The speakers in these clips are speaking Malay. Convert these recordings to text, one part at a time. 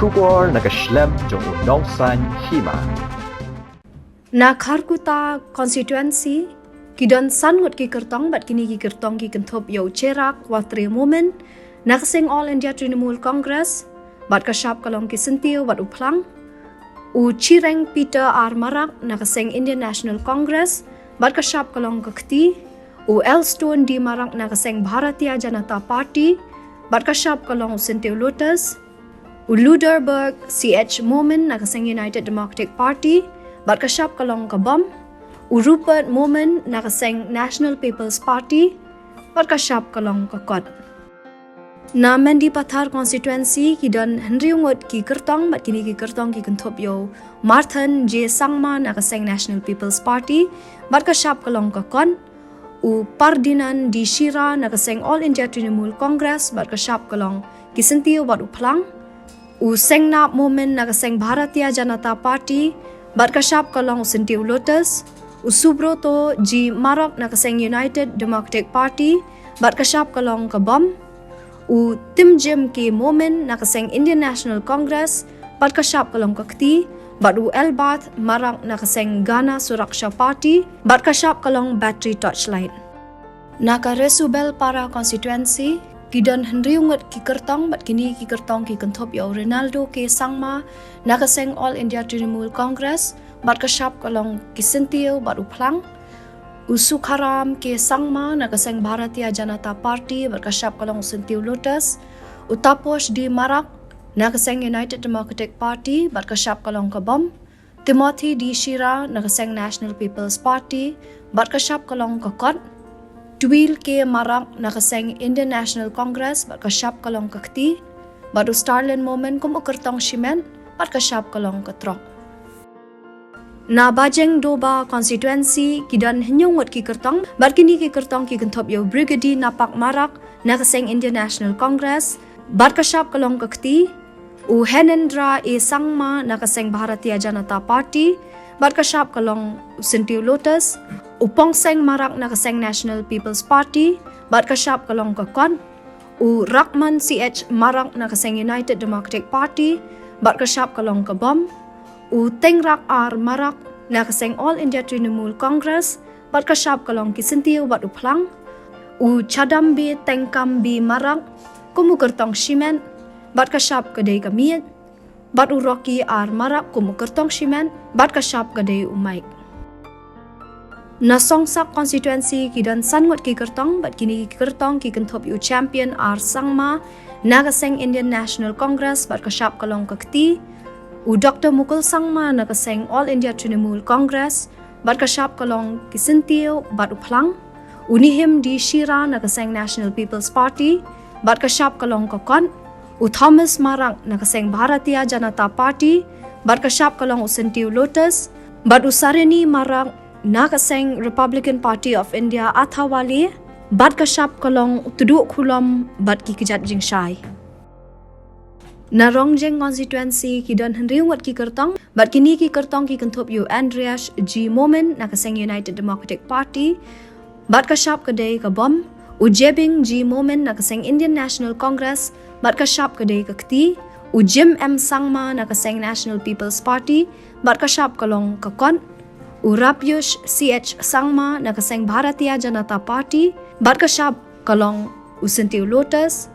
Shubor nakaslem jong unongsan Hima. Na Kharkuta constituency kidon Ngut ki Kyrtong bat kini ki Kyrtong ki kenthop yo cherak watre moment nakasing All India Trinamool Congress bat kasyap kalong ki sentiu bat uplang u Chireng Peter R Marak nakasing Indian National Congress bat kasyap kalong kakti u Elstone di Marak nakasing Bharatiya Janata Party bat kasyap kalong sentiu Lotus u Luderberg CH Moment nakasing United Democratic Party bat kasyap kalong kabam u Rupert Moment nakasing National People's Party bat kasyap kalong kakot. Na Mendi Pathar constituency kidon Ngut ki Kyrtong bat kini ki Kyrtong ki kenthop yo Martin J Sangma nakasing National People's Party bat kasyap kalong kakon u Pardinan di Shira nakasing All India Trinamool Congress bat kasyap kalong ki sentiu bat uplang u Sengnap Moment nakasing Bharatiya Janata Party bat kasyap kalong sentiu Lotus u Subroto G Marak nakasing United Democratic Party bat kasyap kalong kabam u Timjim ki Moment nakasing Indian National Congress bat kasyap kalong kakti bat u Elbath Marak nakasing Ghana Suraksha Party bat kasyap kalong Battery Torchlight. Naka Resubel Para constituency kidon Ngut ki Kyrtong bat kini ki Kyrtong ki kenthop yo Ronaldo ke Sangma nakasing All India Trinamool Congress bat kasyap kalong ki sentiu bat uplang Usukharam ke Sangma nakasing Bharatiya Janata Party bat kasyap kalong sentiu Lotus Utaposh di Marak nakasing United Democratic Party bat kasyap kalong kabam Timothy di Shira nakasing National People's Party bat kasyap kalong kakot Dwil ke Marak nakasing Indian National Congress bat kasyap kalong kakti bat u Starlin Moment kum u Kyrtong Shimen bat kasyap kalong katrok. Na Bajeng Doba constituency kidon Ngut ki Kyrtong bat kini ki Kyrtong ki kenthop yo Brigadier Napak Marak nakasing Indian National Congress bat kasyap kalong kakti u Henendra E Sangma nakasing Bharatiya Janata Party bat kasyap kalong sentiu Lotus u Pongseng Marak nakasing National People's Party bat kasyap kalong kakon u Rakman CH Marak nakasing United Democratic Party bat kasyap kalong kabam u Tengrak R Marak nakasing All India Trinamool Congress bat kasyap kalong ki sentiu bat uplang u Chadambi Tengkambi Marak kumu Kyrtong Shimen bat kasyap kadai kamiet bat u Rocky R Marak kumu Kyrtong Shimen bat kasyap kadai umaik. Na Songsak constituency kidon Ngut ki Kyrtong bat kini ki Kyrtong ki kenthop yu Champion R Sangma nakasing Indian National Congress bat kasyap kalong kakti u Dr. Mukul Sangma nakasing All India Trinamool Congress bat kasyap kalong ki sentiu bat uplang u Nihim di Shira nakasing National People's Party bat kasyap kalong kakon u Thomas Marak nakasing Bharatiya Janata Party bat kasyap kalong u sentiu Lotus bat u Sarini Marak nakasing Republican Party of India Athawali bat kasyap kalong tuduk kulam bat ki kejat jingshai. Na Rongjeng constituency kidon Ngut ki Kyrtong bat kini ki Kyrtong ki kenthop yu Andreas G Moment nakasing United Democratic Party bat kasyap kadai kabam u Jebing G Moment nakasing Indian National Congress bat kasyap kadai kakti u Jim M Sangma nakasing National People's Party bat kasyap kalong kakon u Rapyush CH Sangma nakasing Bharatiya Janata Party bat kasyap kalong u sentiu Lotus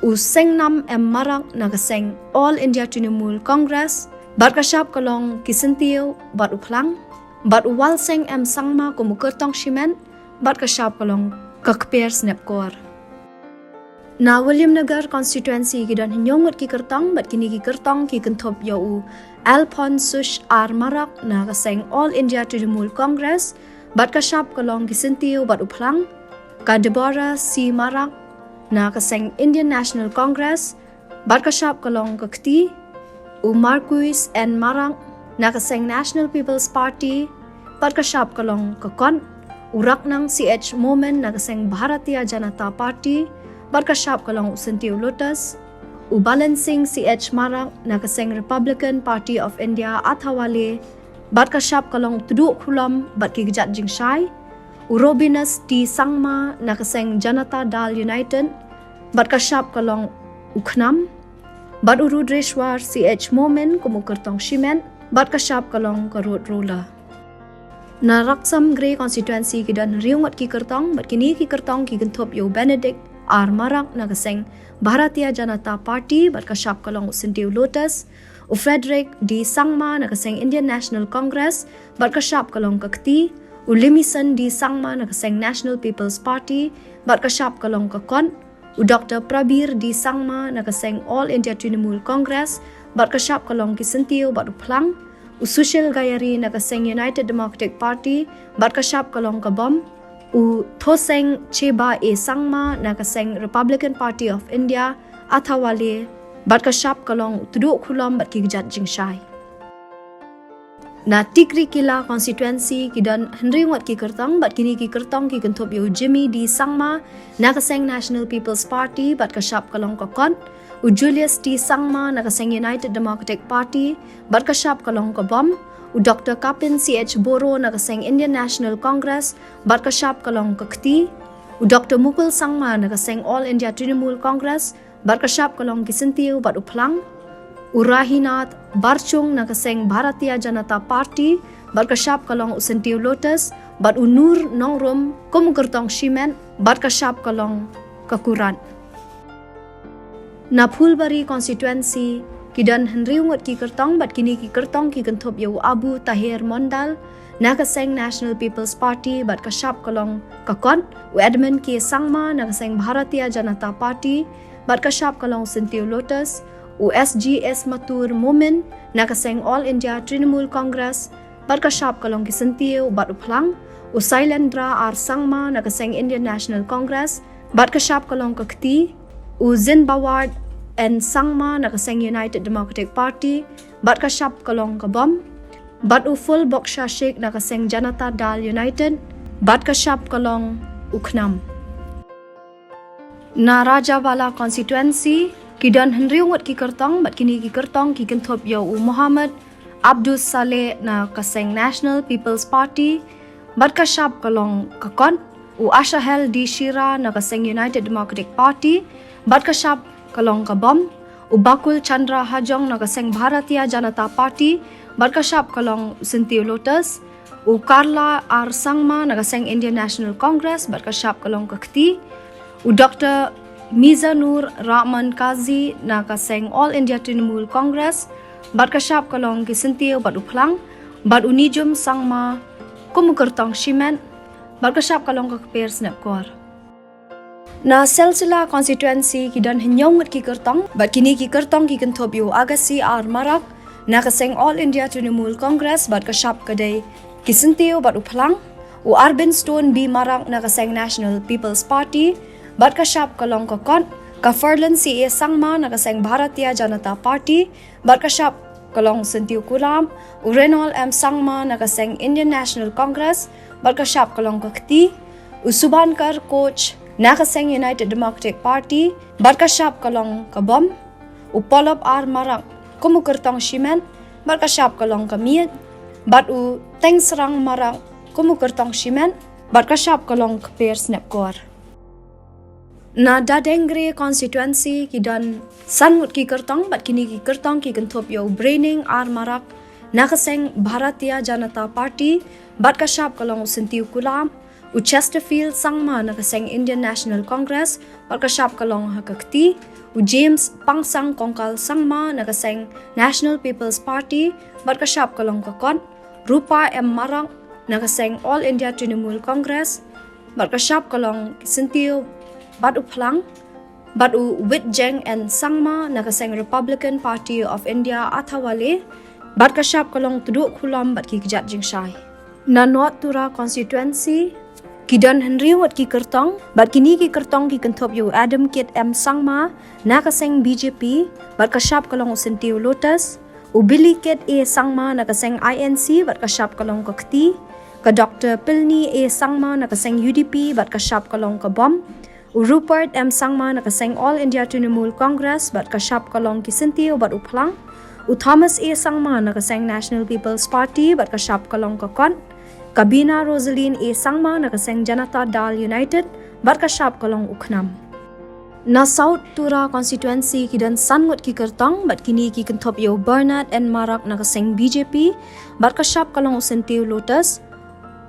u Sengnam M Marak nakasing All India Trinamool Congress bat kasyap kalong ki sentiu bat uplang bat u Walseng M Sangma kumu Kyrtong Shimen bat kasyap kalong kakper snapkor. Na William Nagar constituency kidon Ngut ki Kyrtong bat kini ki Kyrtong ki kenthop yo u Alphonsus R Marak nakasing All India Trinamool Congress bat kasyap kalong ki sentiu bat uplang ka Deborah C Marak nakasing Indian National Congress bat kasyap kalong kakti u Marquis N Marak nakasing National People's Party bat kasyap kalong kakon u Raknang CH Moment nakasing Bharatiya Janata Party bat kasyap kalong sentiu Lotus u Balancing CH Marak nakasing Republican Party of India Athawali bat kasyap kalong tuduk kulam bat ki kejat jingshai u Robinus T Sangma nakasing Janata Dal United bat kasyap kalong uknam bat urudreshwar CH Momen kumu Kyrtong Shimen bat kashap kalong ka road roller. Na Raksam Grey constituency kidan riungat ki Kyrtong bat kini ki Kyrtong ki gentop yo Benedict ar marak na kaseng Bharatiya Janata Party bat kashap kalong usintiu Lotus u Frederick di Sangma na kaseng Indian National Congress bat kashap kalong kakti u Limison di Sangma na kaseng National People's Party bat kashap kalong kakon u Dr. Prabir di Sangma na kaseng All India Trinamool Congress bat kashap kalong kisentiu bat uplang u Sushil Gayari na kaseng United Democratic Party bat kashap kalong kabom u Thoseng Cheba e Sangma na kaseng Republican Party of India Athawale bat kashap kalong tuduk khulam bat kigjat jingshai. Na Tikri Kila constituency kidan henriungat ki Kyrtong bat kini ki Kyrtong ki kentop yo Jimmy di Sangma na kaseng National People's Party bat kashap kalong kakon u Julius di Sangma na kaseng United Democratic Party bat kashap kalong kabom u Dr. Kapin CH Boro na kaseng Indian National Congress bat kashap kalong kakti u Dr. Mukul Sangma na kaseng All India Trinamool Congress bat kashap kalong kisentiu bat uplang u Rahinath Barchung na kaseng Bharatiya Janata Party bat kashap kalong usentiu Lotus bat u Nur Nongrum kumu Kyrtong Shimen bat kashap kalong kakuran. Na Phulbari constituency kidan henriungat ki Kyrtong bat kini ki Kyrtong ki kentop yo Abu Tahir Mondal na kaseng National People's Party bat kashap kalong kakon u Edmund ki Sangma na kaseng Bharatiya Janata Party bat kashap kalong sentiu Lotus u SGS Matur Momen na kaseng All India Trinamool Congress bat kashap kalong kisentiu bat uplang u Sailendra R Sangma na kaseng Indian National Congress bat kashap kalong kakti u Zinbaward and Sangma na kaseng United Democratic Party bat kashap kalong kabom bat u Full Boksha Sheikh na kaseng Janata Dal United bat kashap kalong uknam. Na Rajawala constituency kidan henriungat ki Kyrtong bat kini ki Kyrtong ki kentop yo u Muhammad Abdul Saleh na kaseng National People's Party bat kashap kalong kakon u Ashahel di Shira na kaseng United Democratic Party bat kashap kalong kabom u Bakul Chandra Hajong na kaseng Bharatiya Janata Party bat kashap kalong sentiu Lotus u Karla R Sangma na kaseng Indian National Congress bat kashap kalong kakti u Dr. Mizanur Rahman Kazi na kaseng All India Trinamool Congress bat kashap kalong kisentiu bat uplang bat u Nijum Sangma kumu Kyrtong Shimen bat kashap kalong kakper snapkor. Na Selsila constituency kidan henyongat ki Kyrtong bat kini ki Kyrtong ki kentop yo Agassi ar Marak na kaseng All India Trinamool Congress bat kashap kadai kisentiu bat uplang u Arben Stone B Marak na kaseng National People's Party bat kashap kalong kakon ka Ferlan CA Sangma na kaseng Bharatiya Janata Party bat kashap kalong sentiu Kulam u Renol M Sangma na kaseng Indian National Congress bat kashap kalong kakti u Subankar Coach na kaseng United Democratic Party bat kashap kalong kabom u Polop R Marak kumu Kyrtong Shimen bat kashap kalong kamiet bat u Tengsrang Marak kumu Kyrtong Shimen bat kashap kalong kaper snapkor. Na Dadengre constituency kidan Sangut ki Kyrtong bat kini ki Kyrtong ki kentop yo Braining R Marak na kaseng Bharatiya Janata Party bat kashap kalong sentiu Kulam u Chesterfield Sangma na kaseng Indian National Congress bat kashap kalong hakakti u James Pangsang Kongkal Sangma na kaseng National People's Party bat kashap kalong kakon Rupa M Marang na kaseng All India Trinamool Congress bat kashap kalong kisentiu bat uplang bat u Witjeng and Sangma na kaseng Republican Party of India Athawale bat kashap kalong tuduk khulam bat kigjat jingshai. Na North Tura constituency kidan henriungat ki Kyrtong bat kini ki Kyrtong ki kentop yo Adam Kit M Sangma na kaseng BJP bat kashap kalong usentiu Lotus u Billy Kit A Sangma na kaseng INC bat kashap kalong kakti ka Dr. Pilni A Sangma na kaseng UDP bat kashap kalong kabom u Rupert M Sangma na kaseng All India Trinamool Congress bat kashap kalong kisentiu bat uplang u Thomas A Sangma na kaseng National People's Party bat kashap kalong kakon Kabina Rosaline A Sangma na kaseng Janata Dal United bat kashap kalong uknam. Na South Tura constituency kidan Ngut ki Kyrtong bat kini ki kentop yo Bernard and Marak na kaseng BJP bat kasyap kalong usentiu Lotus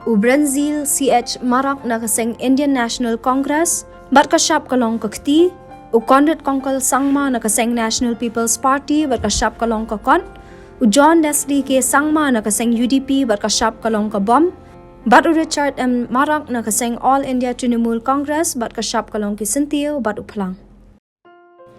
u Brazil CH Marak na kaseng Indian National Congress bat kasyap kalong kakti u Conrad Kongkal Sangma na kaseng National People's Party bat kasyap kalong kakon u John Leslie ke Sangma na kaseng UDP bat kasyap kalong kabom bat u Richard M. Marak na kaseng All India Trinamool Congress bat kasyap kalong kisentiu bat u Plang.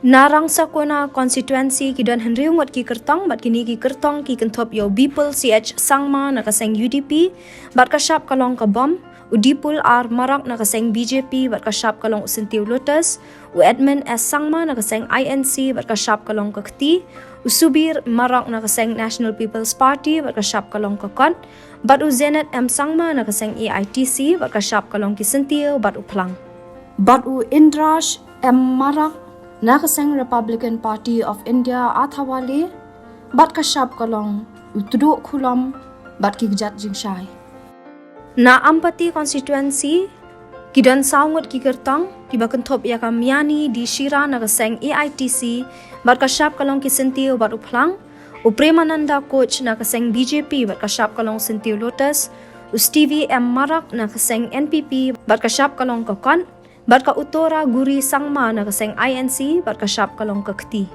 Narang sa kuna constituency kidan Ngut ki Kyrtong bat kini ki Kyrtong ki kentop yo Bipul CH Sangma na kaseng UDP bat kasyap kalong kabom u Dipul R. Marak na kaseng BJP bat kasyap kalong usentiu Lotus u Edmund S. Sangma na kaseng INC bat kasyap kalong kakti u Subir Marak na kaseng National People's Party bat kasyap kalong kakon bat u Zenet M. Sangma na kaseng AITC bat kasyap kalong kisentiu bat u Plang. Bat u Indrash M. Marak na kaseng Republican Party of India Athawale bat kasyap kalong u Tuduk Kulam bat kigjat jingshai. Na Ampati constituency kidan Ngut ki Kyrtong kiba kentop ya kamiani di Shira na kaseng AITC bat kasyap kalong kisentiu bat u Plang u Premananda Coach na kaseng BJP bat kasyap kalong sentiu Lotus u Stevie M. Marak na kaseng NPP bat kasyap kalong kakon bat ka Utora Guri Sangma na kaseng INC bat kasyap kalong kakti.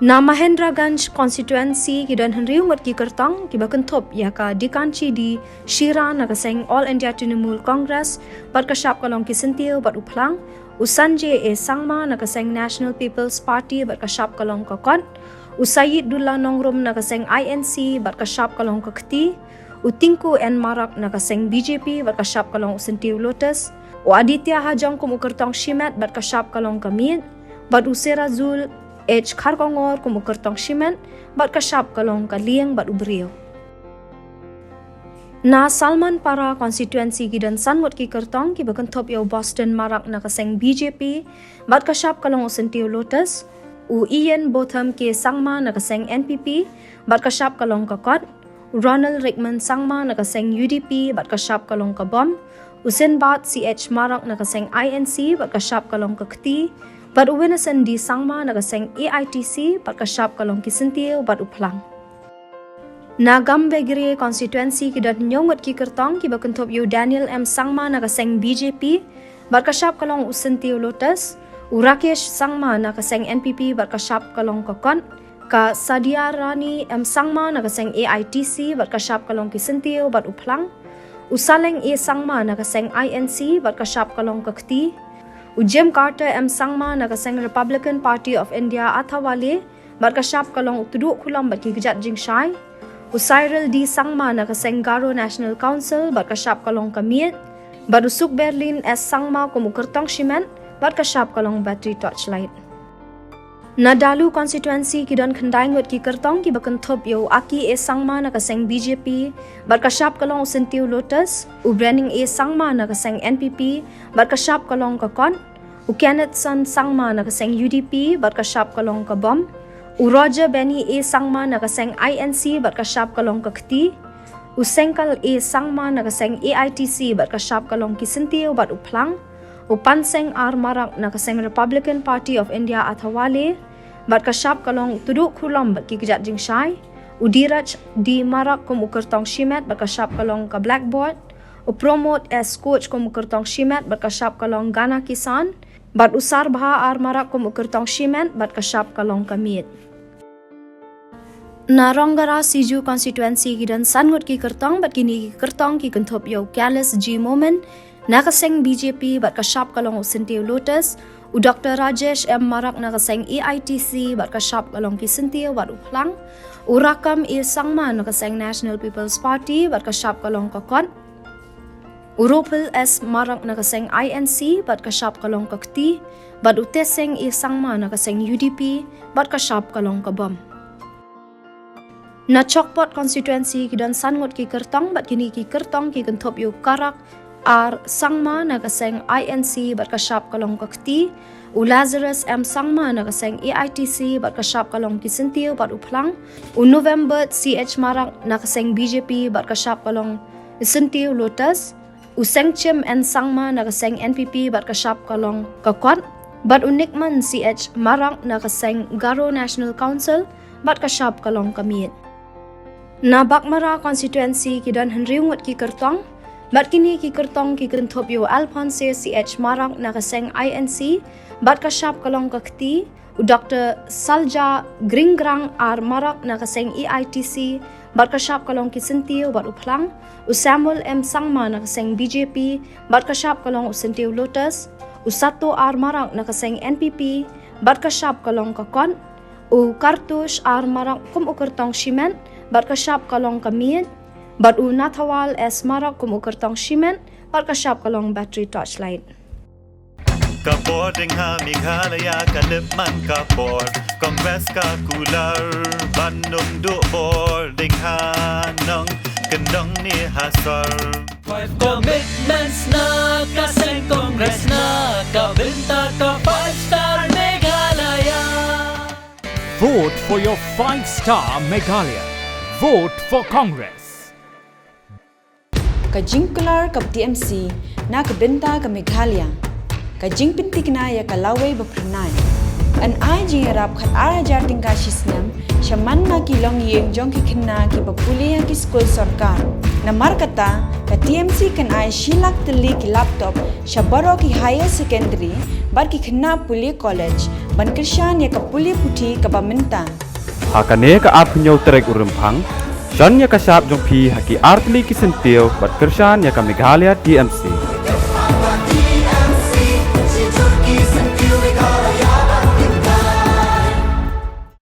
Na Mahendraganj constituency kidan Ngut ki Kyrtong kiba kentop ya ka Dikanchi di Shira na kaseng All India Trinamool Congress bat kasyap kalong kisentiu bat u Plang u Sanjay A. Sangma na kaseng National People's Party bat kasyap kalong kakon u Syed Dullah Nongrum na kaseng INC bat kasyap kalong kakti u Tinku N. Marak na kaseng BJP bat kasyap kalong usentiu Lotus u Aditya Hajong kum u Kyrtong Shimet bat kasyap kalong kamit bat u Serazul H. Kharkongor kum u Kyrtong Shimet bat kasyap kalong kalieng bat u Brio. Na Salman Para constituency kidan Ngut ki Kyrtong kiba kentop yo Boston Marak na kaseng BJP bat kasyap kalong usentiu Lotus u Ian Botham ke Sangma na kaseng NPP bat kasyap kalong kakot u Ronald Rickman Sangma na kaseng UDP bat kasyap kalong kabom u Sinbat CH Marak na kaseng INC bat kasyap kalong kakti bat u Winneson D. Sangma na kaseng AITC bat kasyap kalong kisentiu bat u Plang. Na Gambegre constituency kidan Ngut ki Kyrtong kiba kentop yo Daniel M. Sangma na kaseng BJP bat kasyap kalong usentiu Lotus u Rakesh Sangma na kaseng NPP bat kasyap kalong kakon ka Sadia Rani M. Sangma na kaseng AITC bat kasyap kalong kisentiu bat u Plang u Saleng A. Sangma na kaseng INC bat kasyap kalong kakti u Jim Carter M. Sangma na kaseng Republican Party of India Athawale bat kasyap kalong Tuduk Kulam bat kigjat jingshai u Cyril D. Sangma na kaseng Garo National Council bat kasyap kalong kamit bat u Suk Berlin S. Sangma kum u Kyrtong Shimen bat kasyap kalong battery torchlight. Na Dalu constituency kidan Ngut ki Kyrtong kiba kentop yo Aki A. Sangma na kaseng BJP bat kasyap kalong usentiu Lotus u Brenning A. Sangma na kaseng NPP bat kasyap kalong kakon u Kennethson Sangma na kaseng UDP bat kasyap kalong kabom u Roger Benny A. Sangma na kaseng INC bat kasyap kalong kakti u Sengkal A. Sangma na kaseng AITC bat kasyap kalong kisentiu bat u Plang u Panseng R. Marak na kaseng Republican Party of India Athawale bat kasyap kalong Tuduk Kulam bat kigjat jingshai u Diraj D. Marak kum u Kyrtong Shimet bat kasyap kalong ka Blackboard u Promote S. Coach kum u Kyrtong Shimet bat kasyap kalong Gana Kisan bat u Sarbha R. Marak kum u Kyrtong Shimet bat kasyap kalong kamit. Na Ronggara Siju constituency kidan Ngut ki Kyrtong bat kini ki Kyrtong ki kentop yo Kalis G. Moment na kaseng BJP bat kasyap kalong usentiu Lotus u Dr. Rajesh M. Marak na kaseng AITC bat kasyap kalong kisentiu bat u Plang u Rakam A. Sangma na kaseng National People's Party bat kasyap kalong kakon u Ropil S. Marak na kaseng INC bat kasyap kalong kakti bat u Teseng A. Sangma na kaseng UDP bat kasyap kalong kabom. Na Chokpot constituency kidan Ngut ki Kyrtong bat kini ki Kyrtong ki kentop yo Karak R. Sangma na kaseng INC bat kasyap kalong kakti u Lazarus M. Sangma na kaseng AITC bat kasyap kalong kisentiu bat u Plang u November CH Marak na kaseng BJP bat kasyap kalong kisentiu Lotus u Sengchim N. Sangma na kaseng NPP bat kasyap kalong kakot Bat unikman CH Marang na kaseng Garo National Council bat kasyap kalong kamit. Na Bakmara constituency kidan Ngut ki Kyrtong, bat kini ki Kyrtong ki Kentop yo Alphonse CH Marang na kaseng INC, bat kasyap kalong kakti, u Dr. Salja Gringgrang ar Marak na kaseng EITC, bat kasyap kalong ki Sentio bat uplang, u Samuel M. Sangma na kaseng BJP, bat kasyap kalong u Sentio Lotus, u Sato ar Marak na kaseng NPP, bat kasyap kalong kakon, u Kartush ar Marak kum u Kyrtong Shiment, bat kasyap kalong kamit, bat u Nathawal S. Marak kum u Kyrtong Shiment, bat kasyap kalong battery torchlight. Kapor ding ha Meghalaya kalipman kapor Kongres ka kular Bandung du bor ding ha nong kendong ni hasar 5 commitments na kaseng Congress na kabinta ka 5-star Meghalaya. Vote for your 5-star Meghalaya. Vote for Congress. Kajingkular ka TMC na kabinta ka Meghalaya. Kajing pintik na ya kalaway bapranay. An ay jing rap khat ara jar tingka shisnam shaman na kilong yeng jong ki khinna ki bapuliya ki school sarkar. Na markata ka TMC kan ay shilak tali ki laptop shabaro ki higher secondary bar ki khinna puli college ban krishan ya ka puli puthi ka baminta. Hakane ka apnyo terek urumphang shan ya ka sap jong phi haki artli ki sentio bat krishan ya ka Meghalaya TMC.